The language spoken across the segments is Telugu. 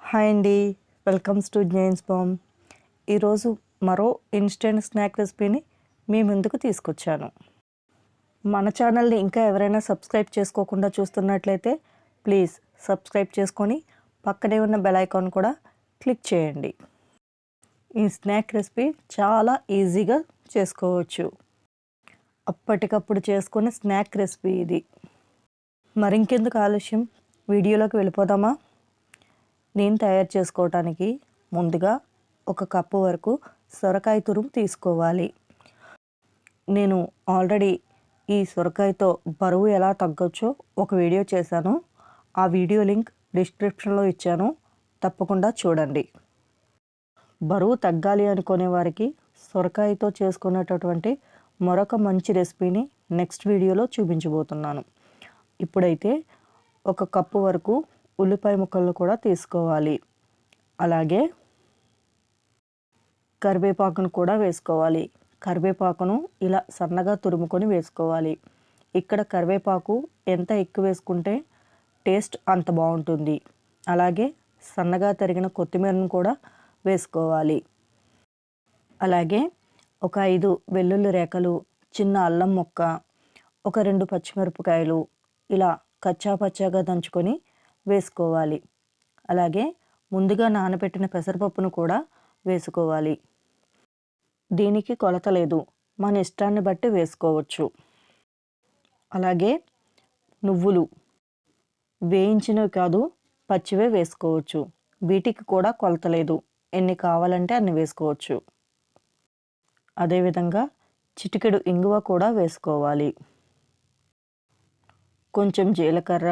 హాయ్ అండి, వెల్కమ్స్ టు జైన్స్ బామ్. ఈరోజు మరో ఇన్స్టెంట్ స్నాక్ రెసిపీని మీ ముందుకు తీసుకొచ్చాను. మన ఛానల్ని ఇంకా ఎవరైనా సబ్స్క్రైబ్ చేసుకోకుండా చూస్తున్నట్లయితే ప్లీజ్ సబ్స్క్రైబ్ చేసుకొని పక్కనే ఉన్న బెల్ ఐకాన్ కూడా క్లిక్ చేయండి. ఈ స్నాక్ రెసిపీ చాలా ఈజీగా చేసుకోవచ్చు. అప్పటికప్పుడు చేసుకునే స్నాక్ రెసిపీ ఇది. మరింకెందుకు ఆలస్యం, వీడియోలోకి వెళ్ళిపోదామా? నేను తయారు చేసుకోవటానికి ముందుగా 1 కప్పు వరకు సొరకాయ తురుము తీసుకోవాలి. నేను ఆల్రెడీ ఈ సొరకాయతో బరువు ఎలా తగ్గొచ్చో ఒక వీడియో చేశాను. ఆ వీడియో లింక్ డిస్క్రిప్షన్లో ఇచ్చాను, తప్పకుండా చూడండి. బరువు తగ్గాలి అనుకునే వారికి సొరకాయతో చేసుకునేటటువంటి మరొక మంచి రెసిపీని నెక్స్ట్ వీడియోలో చూపించబోతున్నాను. ఇప్పుడైతే 1 కప్పు వరకు ఉల్లిపాయ ముక్కలను కూడా తీసుకోవాలి. అలాగే కరివేపాకును కూడా వేసుకోవాలి. కరివేపాకును ఇలా సన్నగా తురుముకొని వేసుకోవాలి. ఇక్కడ కరివేపాకు ఎంత ఎక్కువ వేసుకుంటే టేస్ట్ అంత బాగుంటుంది. అలాగే సన్నగా తరిగిన కొత్తిమీరను కూడా వేసుకోవాలి. అలాగే ఒక 5 వెల్లుల్లి రేఖలు, చిన్న అల్లం ముక్క, ఒక 2 పచ్చిమిరపకాయలు ఇలా కచ్చా పచ్చాగా దంచుకొని వేసుకోవాలి. అలాగే ముందుగా నానబెట్టిన పెసరపప్పును కూడా వేసుకోవాలి. దీనికి కొలత లేదు, మన ఇష్టాన్ని బట్టి వేసుకోవచ్చు. అలాగే నువ్వులు వేయించినవి కాదు, పచ్చివే వేసుకోవచ్చు. వీటికి కూడా కొలత లేదు, ఎన్ని కావాలంటే అన్ని వేసుకోవచ్చు. అదేవిధంగా చిటికెడు ఇంగువ కూడా వేసుకోవాలి. కొంచెం జీలకర్ర,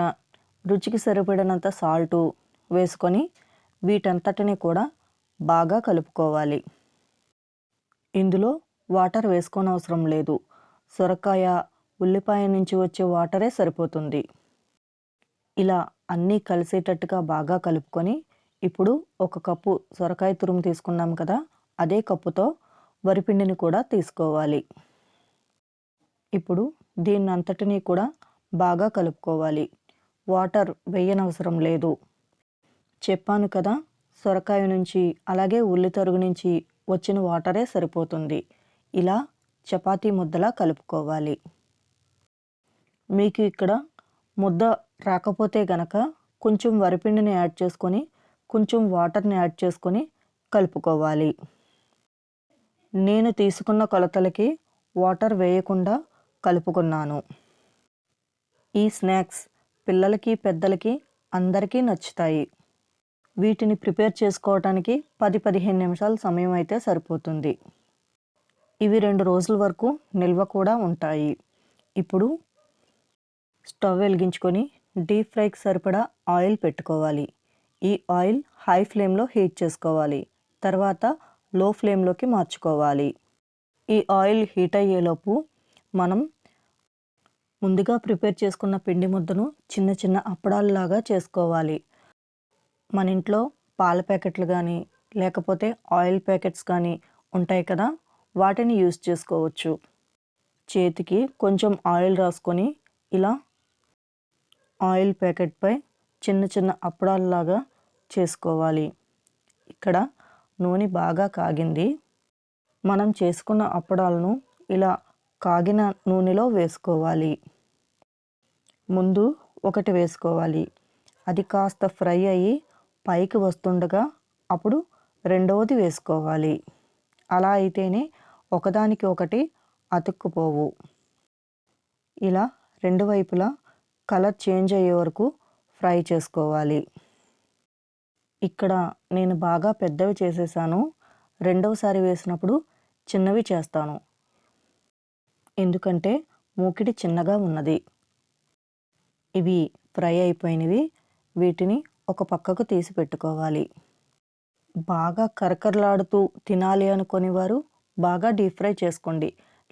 రుచికి సరిపడినంత సాల్టు వేసుకొని వీటంతటిని కూడా బాగా కలుపుకోవాలి. ఇందులో వాటర్ వేసుకోనవసరం లేదు. సొరకాయ, ఉల్లిపాయ నుంచి వచ్చే వాటరే సరిపోతుంది. ఇలా అన్నీ కలిసేటట్టుగా బాగా కలుపుకొని ఇప్పుడు 1 కప్పు సొరకాయ తురుము తీసుకున్నాం కదా, అదే కప్పుతో వరిపిండిని కూడా తీసుకోవాలి. ఇప్పుడు దీన్నంతటినీ కూడా బాగా కలుపుకోవాలి. వాటర్ వేయనవసరం లేదు. చెప్పాను కదా, సొరకాయ నుంచి అలాగే ఉల్లి తరుగు నుంచి వచ్చిన వాటరే సరిపోతుంది. ఇలా చపాతీ ముద్దలా కలుపుకోవాలి. మీకు ఇక్కడ ముద్ద రాకపోతే గనక కొంచెం వరిపిండిని యాడ్ చేసుకొని కొంచెం వాటర్ని యాడ్ చేసుకొని కలుపుకోవాలి. నేను తీసుకున్న కొలతలకి వాటర్ వేయకుండా కలుపుకున్నాను. ఈ స్నాక్స్ పిల్లలకి పెద్దలకి అందరికీ నచ్చుతాయి. వీటిని ప్రిపేర్ చేసుకోవటానికి 10-15 నిమిషాల సమయం అయితే సరిపోతుంది. ఇవి 2 రోజుల వరకు నిల్వ కూడా ఉంటాయి. ఇప్పుడు స్టవ్ వెలిగించుకొని డీప్ ఫ్రైకి సరిపడా ఆయిల్ పెట్టుకోవాలి. ఈ ఆయిల్ హై ఫ్లేమ్లో హీట్ చేసుకోవాలి. తర్వాత లో ఫ్లేమ్లోకి మార్చుకోవాలి. ఈ ఆయిల్ హీట్ అయ్యేలోపు మనం ముందుగా ప్రిపేర్ చేసుకున్న పిండి ముద్దను చిన్న చిన్న అప్పడాలలాగా చేసుకోవాలి. మన ఇంట్లో పాల ప్యాకెట్లు కానీ లేకపోతే ఆయిల్ ప్యాకెట్స్ కానీ ఉంటాయి కదా, వాటిని యూస్ చేసుకోవచ్చు. చేతికి కొంచెం ఆయిల్ రాసుకొని ఇలా ఆయిల్ ప్యాకెట్పై చిన్న చిన్న అప్పడాలలాగా చేసుకోవాలి. ఇక్కడ నూనె బాగా కాగింది. మనం చేసుకున్న అప్పడాలను ఇలా కాగిన నూనెలో వేసుకోవాలి. ముందు ఒకటి వేసుకోవాలి. అది కాస్త ఫ్రై అయ్యి పైకి వస్తుండగా అప్పుడు రెండవది వేసుకోవాలి. అలా అయితేనే ఒకదానికి ఒకటి అతుక్కుపోవు. ఇలా 2 వైపులా కలర్ చేంజ్ అయ్యే వరకు ఫ్రై చేసుకోవాలి. ఇక్కడ నేను బాగా పెద్దవి చేసేసాను. రెండవసారి వేసినప్పుడు చిన్నవి చేస్తాను, ఎందుకంటే మూకిడి చిన్నగా ఉన్నది. ఇవి ఫ్రై అయిపోయినవి. వీటిని ఒక పక్కకు తీసి పెట్టుకోవాలి. బాగా కరకరలాడుతూ తినాలి అనుకునేవారు బాగా డీప్ ఫ్రై చేసుకోండి.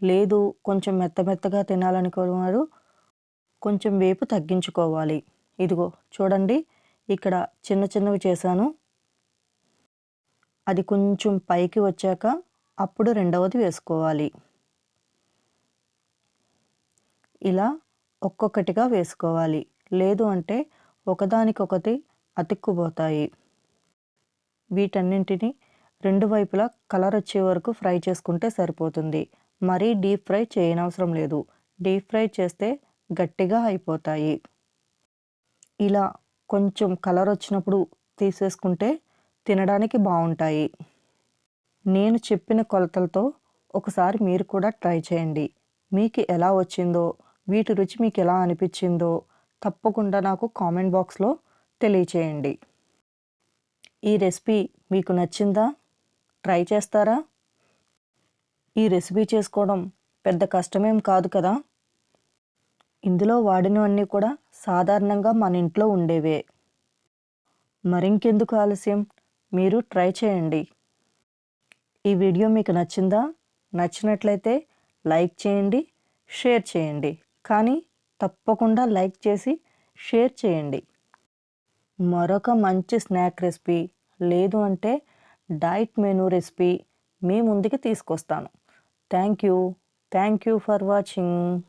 లేదు కొంచెం మెత్తగా తినాలనుకునేవారు కొంచెం వేపు తగ్గించుకోవాలి. ఇదిగో చూడండి, ఇక్కడ చిన్న చిన్నవి చేశాను. అది కొంచెం పైకి వచ్చాక అప్పుడు రెండవది వేసుకోవాలి. ఇలా ఒక్కొక్కటిగా వేసుకోవాలి. లేదు అంటే ఒకదానికొకటి అతుక్కుపోతాయి. వీటన్నింటిని రెండు వైపులా కలర్ వచ్చే వరకు ఫ్రై చేసుకుంటే సరిపోతుంది. మరీ డీప్ ఫ్రై చేయనవసరం లేదు. డీప్ ఫ్రై చేస్తే గట్టిగా అయిపోతాయి. ఇలా కొంచెం కలర్ వచ్చినప్పుడు తీసేసుకుంటే తినడానికి బాగుంటాయి. నేను చెప్పిన కొలతలతో ఒకసారి మీరు కూడా ట్రై చేయండి. మీకు ఎలా వచ్చిందో, వీటి రుచి మీకు ఎలా అనిపించిందో తప్పకుండా నాకు కామెంట్ బాక్స్లో తెలియచేయండి. ఈ రెసిపీ మీకు నచ్చిందా? ట్రై చేస్తారా? ఈ రెసిపీ చేసుకోవడం పెద్ద కష్టమేం కాదు కదా. ఇందులో వాడినవన్నీ కూడా సాధారణంగా మన ఇంట్లో ఉండేవే. మరింకెందుకు ఆలస్యం, మీరు ట్రై చేయండి. ఈ వీడియో మీకు నచ్చిందా? నచ్చినట్లయితే లైక్ చేయండి, షేర్ చేయండి. కానీ తప్పకుండా లైక్ చేసి షేర్ చేయండి. మరొక మంచి స్నాక్ రెసిపీ లేదు అంటే డైట్ మెనూ రెసిపీ మీ ముందుకి తీసుకొస్తాను. Thank you for watching.